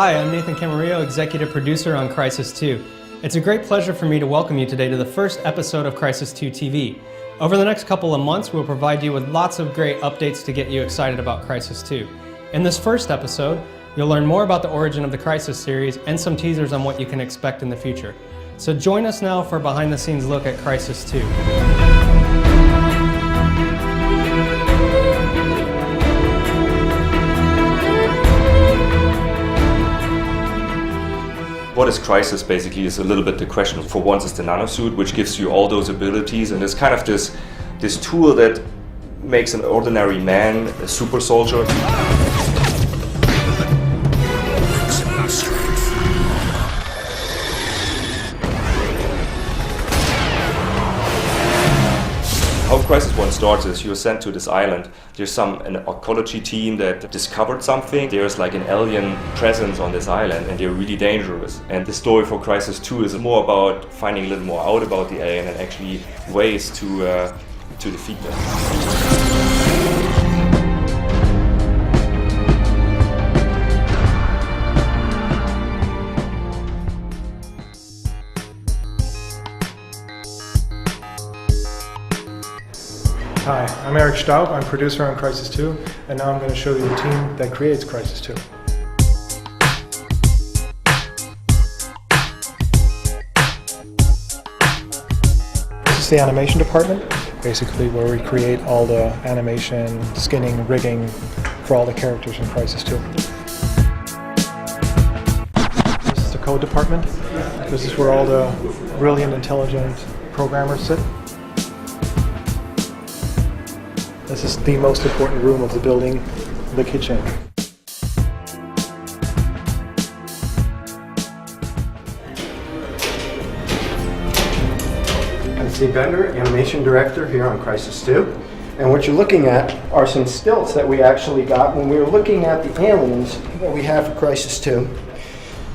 Hi, I'm Nathan Camarillo, Executive Producer on Crysis 2. It's a great pleasure for me to welcome you today to the first episode of Crysis 2 TV. Over the next couple of months, we'll provide you with lots of great updates to get you excited about Crysis 2. In this first episode, you'll learn more about the origin of the Crysis series and some teasers on what you can expect in the future. So join us now for a behind-the-scenes look at Crysis 2. What is Crysis basically is a little bit the question. For once it's the nanosuit, which gives you all those abilities, and it's kind of this tool that makes an ordinary man a super soldier. How Crysis 1 starts is you're sent to this island. There's an ecology team that discovered something. There's like an alien presence on this island and they're really dangerous. And the story for Crysis 2 is more about finding a little more out about the alien and actually ways to defeat them. Hi, I'm Eric Staub, I'm producer on Crysis 2, and now I'm going to show you the team that creates Crysis 2. This is the animation department, basically where we create all the animation, skinning, rigging for all the characters in Crysis 2. This is the code department. This is where all the brilliant, intelligent programmers sit. This is the most important room of the building, the kitchen. I'm Steve Bender, Animation Director here on Crysis 2. And what you're looking at are some stilts that we actually got when we were looking at the aliens that we have for Crysis 2.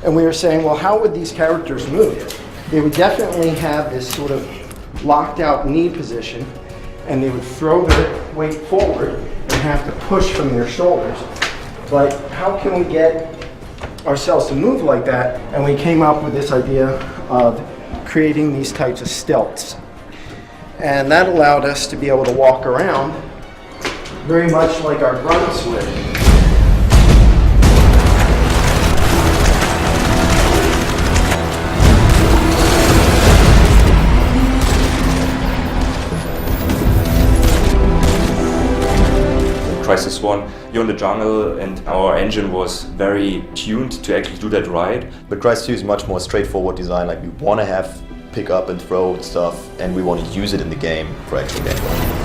And we were saying, well, how would these characters move? They would definitely have this sort of locked out knee position, and they would throw their weight forward and have to push from their shoulders. But how can we get ourselves to move like that? And we came up with this idea of creating these types of stilts. And that allowed us to be able to walk around very much like our grunts would. Crysis 1, you're in the jungle and our engine was very tuned to actually do that right. But Crysis 2 is much more straightforward design, like we want to have pick up and throw stuff and we want to use it in the game for actual gameplay.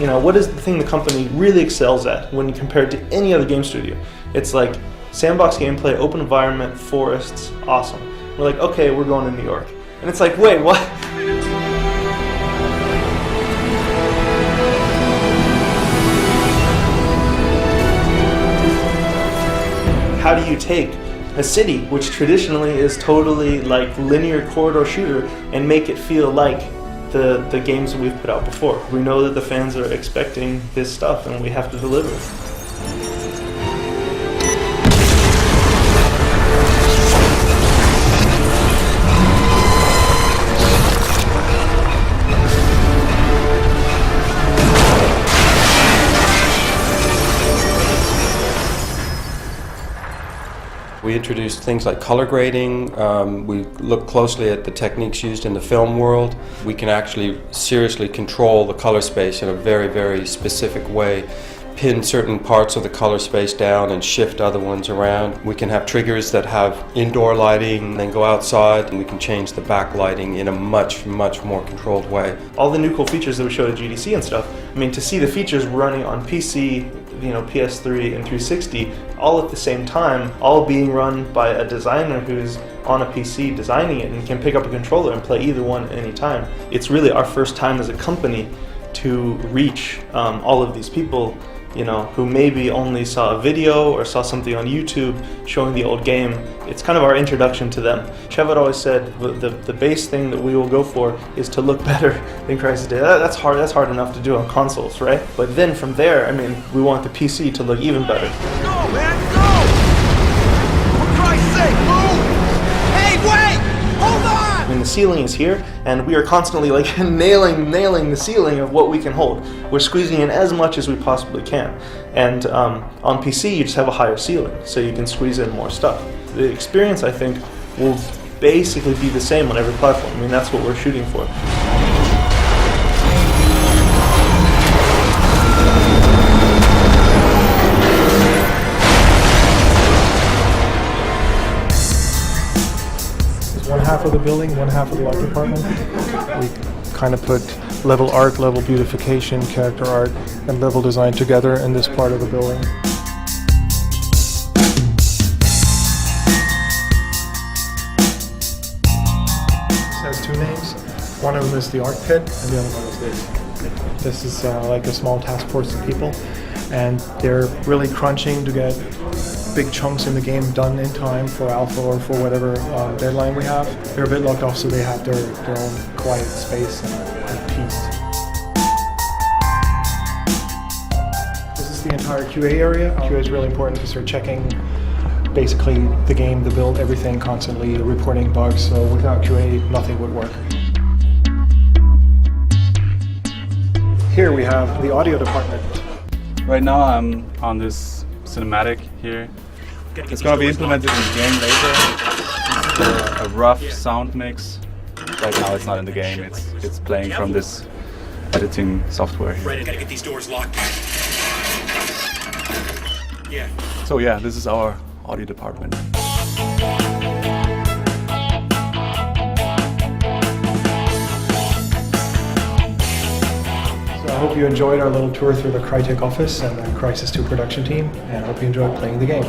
You know, what is the thing the company really excels at when you compare it to any other game studio? It's like sandbox gameplay, open environment, forests, awesome. We're like, okay, we're going to New York. And it's like, wait, what? How do you take a city, which traditionally is totally like linear corridor shooter, and make it feel like the games that we've put out before? We know that the fans are expecting this stuff and we have to deliver. We introduced things like color grading. We looked closely at the techniques used in the film world. We can actually seriously control the color space in a very, very specific way. Pin certain parts of the color space down and shift other ones around. We can have triggers that have indoor lighting, then go outside, and we can change the backlighting in a much, much more controlled way. All the new cool features that we showed at GDC and stuff, I mean, to see the features running on PC, you know, PS3 and 360, all at the same time, all being run by a designer who's on a PC designing it and can pick up a controller and play either one at any time. It's really our first time as a company to reach all of these people who maybe only saw a video or saw something on YouTube showing the old game. It's kind of our introduction to them. Trev had always said the base thing that we will go for is to look better than Crysis did. That's hard enough to do on consoles, right? But then from there, I mean, we want the PC to look even better. Go, man, go! For Christ's sake, move! Hey, wait! Hold on! I mean, the ceiling is here, and we are constantly like nailing the ceiling of what we can hold. We're squeezing in as much as we possibly can. And on PC, you just have a higher ceiling, so you can squeeze in more stuff. The experience, I think, will basically be the same on every platform. I mean, that's what we're shooting for. One half of the building, one half of the art department. We kind of put level art, level beautification, character art, and level design together in this part of the building. This has two names. One of them is the art pit, and the other one is this. This is like a small task force of people, and they're really crunching to get big chunks in the game done in time for alpha or for whatever deadline we have. They're a bit locked off, so they have their own quiet space and peace. This is the entire QA area. QA is really important because they're checking basically the game, the build, everything constantly, reporting bugs. So without QA, nothing would work. Here we have the audio department. Right now I'm on this cinematic here. It's going to be implemented in the game later. It's a rough sound mix. Right now it's not in the game, it's playing from this editing software here. Right, I gotta get these doors locked. Yeah. So yeah, this is our audio department. I hope you enjoyed our little tour through the Crytek office and the Crysis 2 production team, and I hope you enjoyed playing the game.